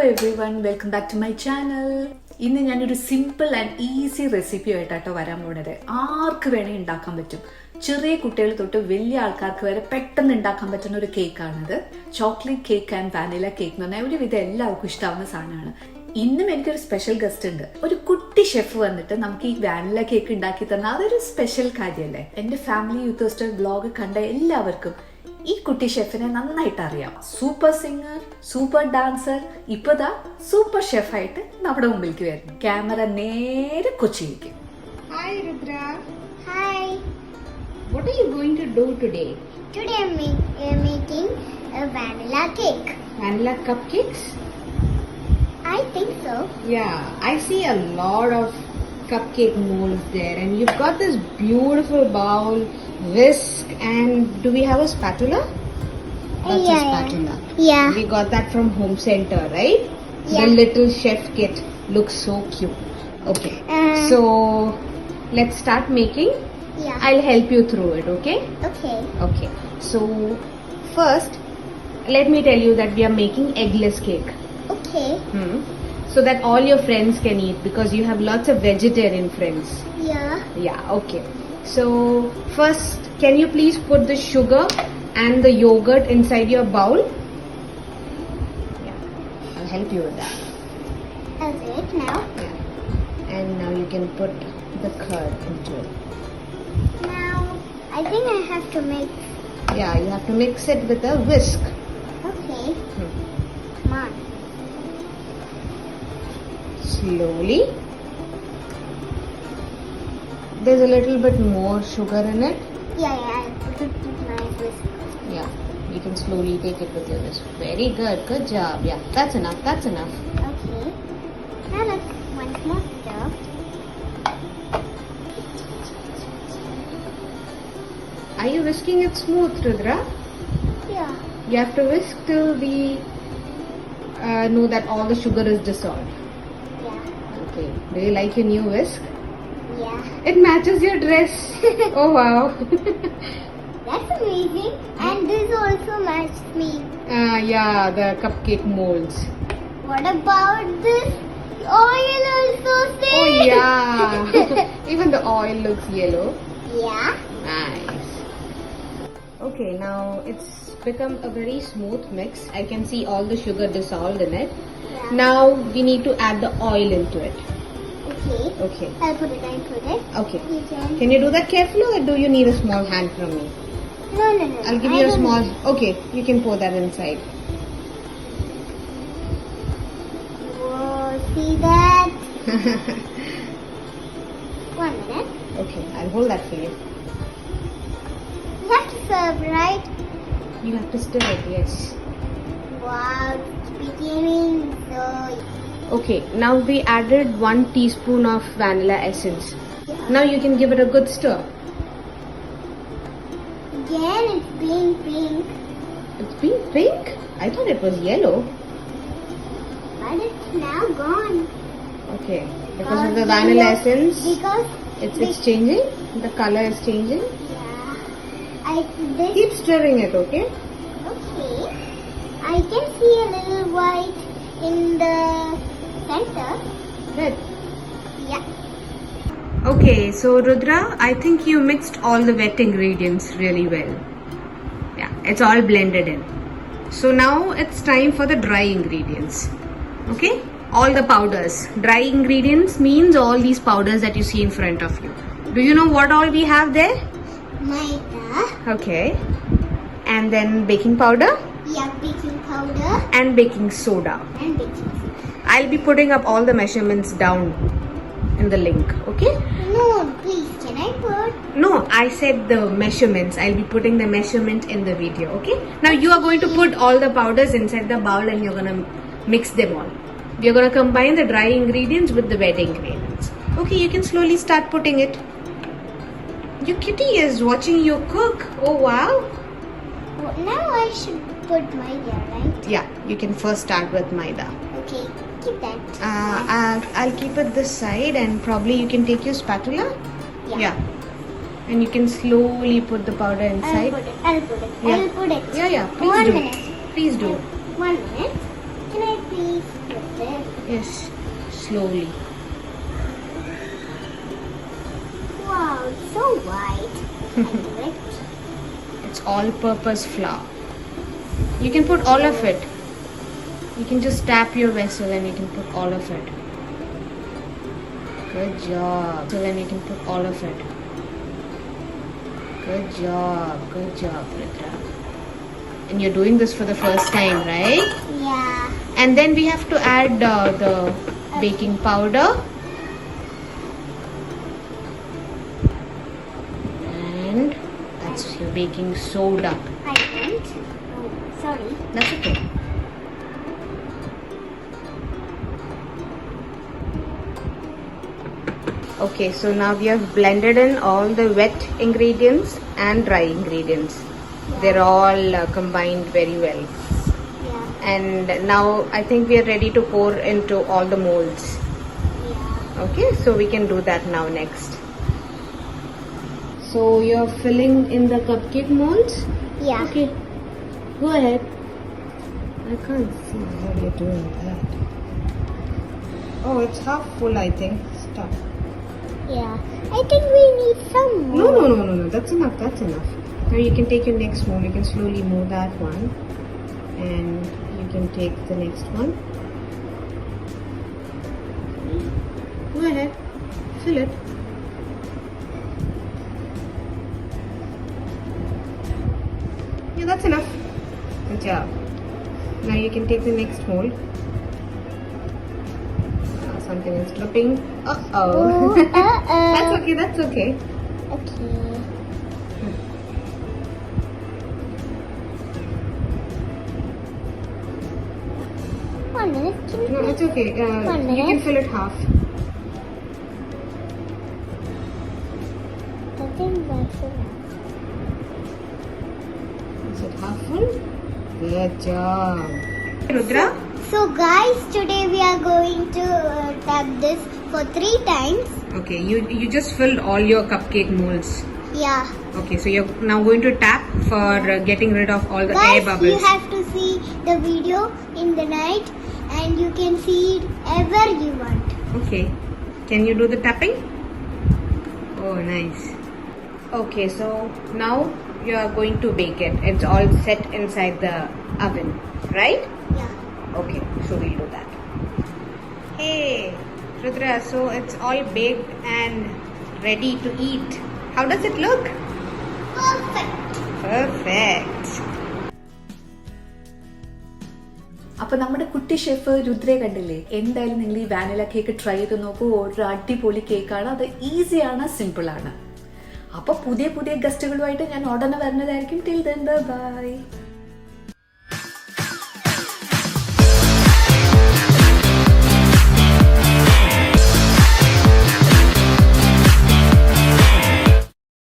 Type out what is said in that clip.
everyone, welcome back to my channel. ഇന്ന് ഞാനൊരു simple and easy recipe ആയിട്ടാട്ടോ വരാൻ പോകുന്നത്. ആർക്ക് വേണേൽ ഉണ്ടാക്കാൻ പറ്റും. ചെറിയ കുട്ടികൾ തൊട്ട് വലിയ ആൾക്കാർക്ക് വരെ പെട്ടെന്ന് ഉണ്ടാക്കാൻ പറ്റുന്ന ഒരു കേക്കാണിത്. Chocolate cake and vanilla cake എന്ന് പറഞ്ഞാൽ ഒരുവിധം എല്ലാവർക്കും ഇഷ്ടമാവുന്ന സാധനമാണ്. ഇന്നും എനിക്കൊരു സ്പെഷ്യൽ ഗസ്റ്റ് ഉണ്ട്. ഒരു കുട്ടി ഷെഫ് വന്നിട്ട് നമുക്ക് ഈ വാനില കേക്ക് ഉണ്ടാക്കി തന്നാൽ അതൊരു സ്പെഷ്യൽ കാര്യമല്ലേ. എന്റെ ഫാമിലി യൂത്ത് ഹോസ്റ്റൽ ബ്ലോഗ് കണ്ട എല്ലാവർക്കും ഈ കുട്ടി ഷെഫിനെ നന്നായിട്ട് അറിയാം. സൂപ്പർ സിംഗർ, സൂപ്പർ ഡാൻസർ, ഇപ്പതാ സൂപ്പർ ഷെഫായിട്ട് നമ്മുടെ മുമ്പിലേക്ക് വരുന്നു. ക്യാമറ നേരെ കൊച്ചിയിലേക്ക്. Hi Rudra. Hi. What are you going to do today? Today I'm making a vanilla cake. Vanilla cupcakes? I think so. Yeah, I see a lot of cupcake molds there, and you've got this beautiful bowl, whisk, and do we have a spatula? That's a spatula. Yeah. We got that from Home Center, right? Yeah. The little chef kit looks so cute. Okay. So let's start making. Yeah. I'll help you through it, okay? Okay. Okay. So first, let me tell you that we are making eggless cake. Okay. So that all your friends can eat, because you have lots of vegetarian friends. Yeah. Yeah, okay. So first, can you please put the sugar and the yogurt inside your bowl? Yeah, I'll help you with that. That's it now. Yeah. And now you can put the curd into it. Now I think I have to mix. Yeah, you have to mix it with a whisk. Okay. Come on. Slowly. There's a little bit more sugar in it. Yeah. I'll put it with my whisk. Yeah, you can slowly take it with your whisk. Very good, good job. Yeah, that's enough, that's enough. Okay. Now let's once more stir. Are you whisking it smooth, Rudra? Yeah. You have to whisk till we know that all the sugar is dissolved. Yeah. Okay, do you like your new whisk? Yeah. It matches your dress. Oh wow. That's amazing. And this also matched me. Yeah, the cupcake molds. What about this? Oil also same. Oh yeah. Even the oil looks yellow. Yeah. Nice. Okay, now it's become a very smooth mix. I can see all the sugar dissolved in it. Yeah. Now we need to add the oil into it. Okay. Okay. I'll put it. Okay. You can. Can you do that carefully, or do you need a small hand from me? No. I'll give you a small. Okay, you can pour that inside. Whoa, see that? 1 minute. Okay, I'll hold that for you. You have to serve, right? You have to stir it, yes. Wow, it's becoming so. Okay, now we added 1 teaspoon of vanilla essence. Yeah. Now you can give it a good stir. Again, it's being pink, It's been pink? I thought it was yellow. but it's now gone. Okay, because of the vanilla essence, Because it's changing. The color is changing. yeah, this. Keep stirring it, okay? Okay. I can see a little white in the center. Good. Yeah. Okay, so Rudra, I think you mixed all the wet ingredients really well. Yeah, it's all blended in. So now it's time for the dry ingredients. Okay? All the powders. Dry ingredients means all these powders that you see in front of you. Do you know what all we have there? Maida. Okay. And then baking powder Yeah, baking powder and baking soda. and baking soda. I'll be putting up all the measurements down in the link, okay? No, please, can I put? No, I said the measurements. I'll be putting the measurement in the video, okay? Now you are going to put all the powders inside the bowl and you're going to mix them all. You're going to combine the dry ingredients with the wet ingredients. Okay, you can slowly start putting it. Your kitty is watching you cook. Oh wow. Well, now I should put Maida, right? Yeah, you can first start with maida. Okay, keep that. I'll keep it this side, and probably you can take your spatula. Yeah. And you can slowly put the powder I'll inside. put it. Yeah. I'll put it. Yeah, please 1 do. minute. Please do. 1 minute. Can I please put this. Yes, slowly. Wow, it's so white. I love it. It's all-purpose flour. You can put all of it. You can just tap your vessel and you can put all of it. Good job. So then you can put all of it. Good job, Rudra. And you're doing this for the first time, right? Yeah. And then we have to add the baking powder. And that's your baking soda. I didn't. Oh, sorry. That's okay. Okay, so now we have blended in all the wet ingredients and dry ingredients. They're all combined very well. Yeah. And now I think we are ready to pour into all the molds. Yeah. Okay, so we can do that now next. So you're filling in the cupcake molds? Yeah. Okay, go ahead. I can't see how you're doing that. Oh, it's half full, I think. Stop. Yeah. I think we need some more. No. That's enough. Now you can take your next mold. You can slowly move that one. And you can take the next one. Go ahead. Fill it. Yeah, that's enough. Good job. Now you can take the next mold. Something is dripping. Oh, That's okay. Okay. One minute. Can No, you it's okay. One You can minute. fill it half. I think that's enough. Is it half full? Good job. Rudra? So guys, today we are going to tap this for 3 times. Okay, you just filled all your cupcake molds. Yeah. Okay, so you're now going to tap for getting rid of all the air Guys, bubbles. you have to see the video in the night and you can see it ever you want. Okay, can you do the tapping? Oh, nice. Okay, so now you are going to bake it. It's all set inside the oven, right? Yeah. Okay, so we'll do that. Hey, Rudra, so it's all baked and ready to eat. How does it look? Perfect. Perfect. അപ്പൊ നമ്മുടെ കുട്ടി chef രുദ്രയെ കണ്ടില്ലേ? എന്തായാലും നിങ്ങൾ ഈ vanilla cake try ചെയ്ത് നോക്കൂ. ഒരു അടിപൊളി കേക്കാണ്. അത് ഈസിയാണ്, സിമ്പിൾ ആണ്. അപ്പൊ പുതിയ ഗസ്റ്റുകളുമായിട്ട് ഞാൻ ഉടനെ വരുന്നതായിരിക്കും. Till then bye.